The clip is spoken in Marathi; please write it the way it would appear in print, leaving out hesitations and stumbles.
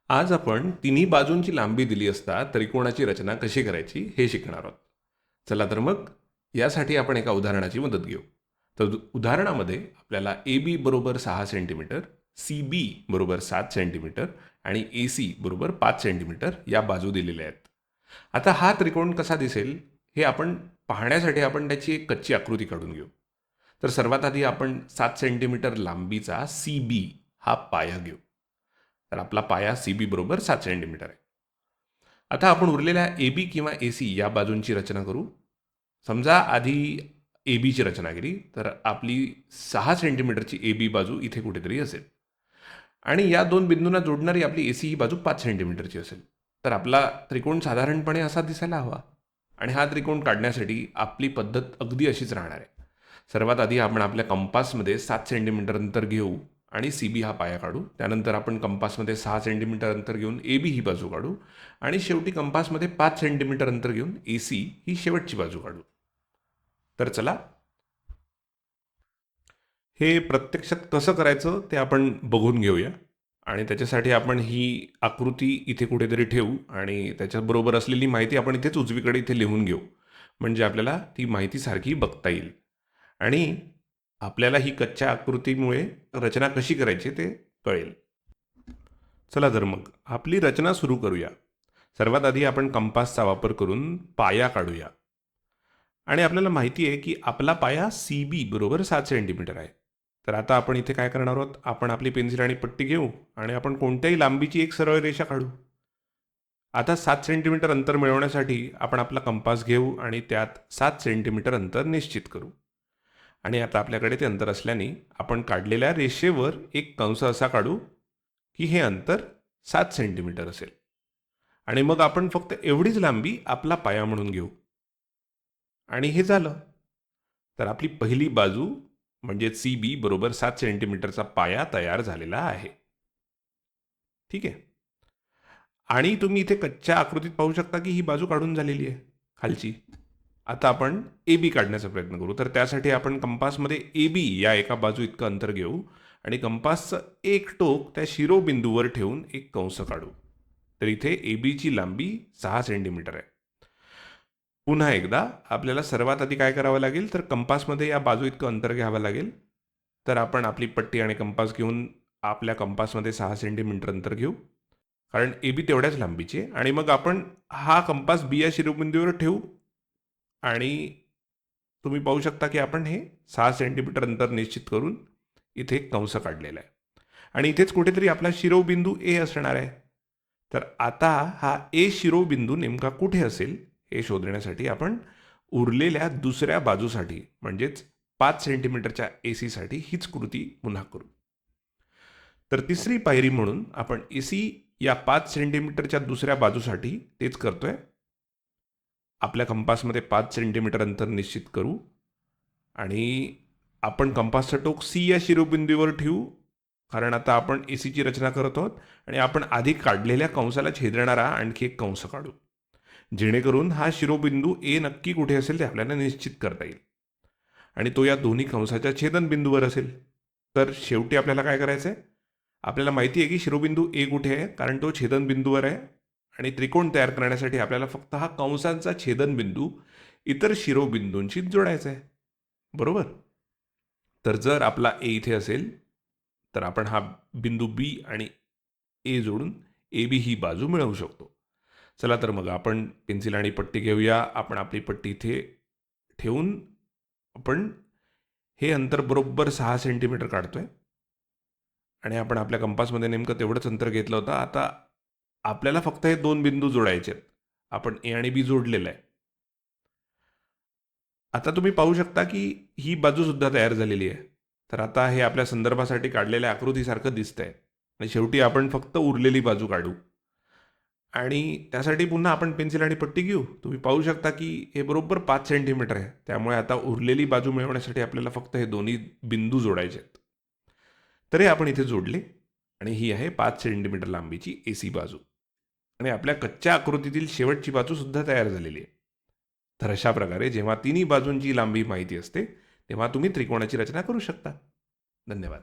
आज आपण तिन्ही बाजूंची लांबी दिली असता त्रिकोणाची रचना कशी करायची हे शिकणार आहोत. चला तर मग यासाठी आपण एका उदाहरणाची मदत घेऊ. तर उदाहरणामध्ये आपल्याला ए बी बरोबर 6 सेंटीमीटर, सी बी बरोबर 7 सेंटीमीटर आणि ए सी बरोबर 5 सेंटीमीटर या बाजू दिलेल्या आहेत. आता हा त्रिकोण कसा दिसेल हे आपण पाहण्यासाठी आपण त्याची एक कच्ची आकृती काढून घेऊ. तर सर्वात आधी आपण 7 सेंटीमीटर लांबीचा सी बी हा पाया घेऊ. तर आपला पाया सी बी बरोबर 7 सेंटीमीटर आहे. आता आपण उरलेल्या ए बी किंवा ए सी या बाजूंची रचना करू. समजा आधी ए बीची रचना केली तर आपली 6 सेंटीमीटरची ए बी बाजू इथे कुठेतरी असेल आणि या दोन बिंदूंना जोडणारी आपली ए सी ही बाजू 5 सेंटीमीटरची असेल. तर आपला त्रिकोण साधारणपणे असा दिसायला हवा. आणि हा त्रिकोण काढण्यासाठी आपली पद्धत अगदी अशीच राहणार आहे. सर्वात आधी आपण आपल्या कंपासमध्ये 7 सेंटीमीटर अंतर घेऊ आणि सी बी हा पाया काढू. त्यानंतर आपण कंपासमध्ये 6 सेंटीमीटर अंतर घेऊन ए बी ही बाजू काढू आणि शेवटी कंपासमध्ये 5 सेंटीमीटर अंतर घेऊन ए सी ही शेवटची बाजू काढू. तर चला हे प्रत्यक्षात कसं करायचं ते आपण बघून घेऊया. आणि त्याच्यासाठी आपण ही आकृती इथे कुठेतरी ठेवू आणि त्याच्याबरोबर असलेली माहिती आपण इथेच उजवीकडे इथे लिहून घेऊ. म्हणजे आपल्याला ती माहिती सारखी बघता येईल आणि आपल्याला ही कच्च्या आकृतीमुळे रचना कशी करायची ते कळेल. चला तर मग आपली रचना सुरू करूया. सर्वात आधी आपण कंपासचा वापर करून पाया काढूया. आणि आपल्याला माहिती आहे की आपला पाया सी बी बरोबर 7 सेंटीमीटर आहे. तर आता आपण इथे काय करणार आहोत, आपण आपली पेन्सिल आणि पट्टी घेऊ आणि आपण कोणत्याही लांबीची एक सरळ रेषा काढू. आता 7 सेंटीमीटर अंतर मिळवण्यासाठी आपण आपला कंपास घेऊ आणि त्यात 7 सेंटीमीटर अंतर निश्चित करू. आणि आता आपल्याकडे ते अंतर असल्याने आपण काढलेल्या रेषेवर एक कंस असा काढू की हे अंतर 7 सेंटीमीटर असेल. आणि मग आपण फक्त एवढीच लांबी आपला पाया म्हणून घेऊ. आणि हे झालं. तर आपली पहिली बाजू म्हणजे सी बी बरोबर 7 सेंटीमीटरचा पाया तयार झालेला आहे. ठीक आहे. आणि तुम्ही इथे कच्च्या आकृतीत पाहू शकता की ही बाजू काढून झालेली आहे खालची. आता आपण ए बी काढण्याचा प्रयत्न करू. तर त्यासाठी आपण कंपासमध्ये ए बी या एका बाजू इतकं अंतर घेऊ आणि कंपासचं एक टोक त्या शिरोबिंदूवर ठेवून एक कंस काढू. तर इथे ए बीची लांबी 6 सेंटीमीटर आहे. पुन्हा एकदा आपल्याला सर्वात आधी काय करावं लागेल, तर कंपासमध्ये या बाजू इतकं अंतर घ्यावं लागेल. तर आपण आपली पट्टी आणि कंपास घेऊन आपल्या कंपासमध्ये 6 सेंटीमीटर अंतर घेऊ, कारण ए बी तेवढ्याच लांबीची आहे. आणि मग आपण हा कंपास बी या शिरोबिंदूवर ठेवू आणि तुम्ही पाहू शकता की आपण हे 6 सेंटीमीटर अंतर निश्चित करून इथे एक कंस काढलेला आहे. आणि इथेच कुठेतरी आपला शिरोबिंदू ए असणार आहे. तर आता हा ए शिरोबिंदू नेमका कुठे असेल हे शोधण्यासाठी आपण उरलेल्या दुसऱ्या बाजूसाठी म्हणजेच 5 सेंटीमीटरच्या ए सीसाठी हीच कृती पुन्हा करू. तर तिसरी पायरी म्हणून आपण ए सी या 5 सेंटीमीटरच्या दुसऱ्या बाजूसाठी तेच करतोय. आपल्या कंपासमध्ये 5 सेंटीमीटर अंतर निश्चित करू आणि आपण कंपासचं टोक सी या शिरोबिंदूवर ठेवू, कारण आता आपण ए सीची रचना करत आहोत आणि आपण आधी काढलेल्या कंसाला छेदणारा आणखी एक कंस काढू, जेणेकरून हा शिरोबिंदू ए नक्की कुठे असेल ते आपल्याला निश्चित करता येईल. आणि तो या दोन्ही कंसाच्या छेदनबिंदूवर असेल. तर शेवटी आपल्याला काय करायचं आहे, आपल्याला माहिती आहे की शिरोबिंदू ए कुठे आहे, कारण तो छेदनबिंदूवर आहे. आणि त्रिकोण तयार करण्यासाठी आपल्याला फक्त हा कंसांचा छेदनबिंदू इतर शिरोबिंदूंशी जोडायचा आहे. बरोबर. तर जर आपला ए इथे असेल तर आपण हा बिंदू बी आणि ए जोडून ए बी ही बाजू मिळवू शकतो. चला तर मग आपण पेन्सिल आणि पट्टी घेऊया. आपण आपली पट्टी इथे ठेवून आपण हे अंतर बरोबर 6 सेंटीमीटर काढतोय आणि आपण आपल्या कंपासमध्ये नेमकं तेवढंच अंतर घेतलं होतं. आता आपल्याला फक्त हे दोन बिंदू जोडायचे आहेत. आपण ए आणि बी जोडलेलं आहे. आता तुम्ही पाहू शकता की ही बाजू सुद्धा तयार झालेली आहे. तर आता हे आपल्या संदर्भासाठी काढलेल्या आकृतीसारखं दिसतंय आणि शेवटी आपण फक्त उरलेली बाजू काढू. आणि त्यासाठी पुन्हा आपण पेन्सिल आणि पट्टी घेऊ. तुम्ही पाहू शकता की हे बरोबर 5 सेंटीमीटर आहे. त्यामुळे आता उरलेली बाजू मिळवण्यासाठी आपल्याला फक्त हे दोन्ही बिंदू जोडायचे आहेत. तर हे आपण इथे जोडले आणि ही आहे 5 सेंटीमीटर लांबीची ए सी बाजू. आणि आपल्या कच्च्या आकृतीतील शेवटची बाजू सुद्धा तयार झालेली आहे. तर अशा प्रकारे जेव्हा तिन्ही बाजूंची लांबी माहिती असते तेव्हा तुम्ही त्रिकोणाची रचना करू शकता. धन्यवाद.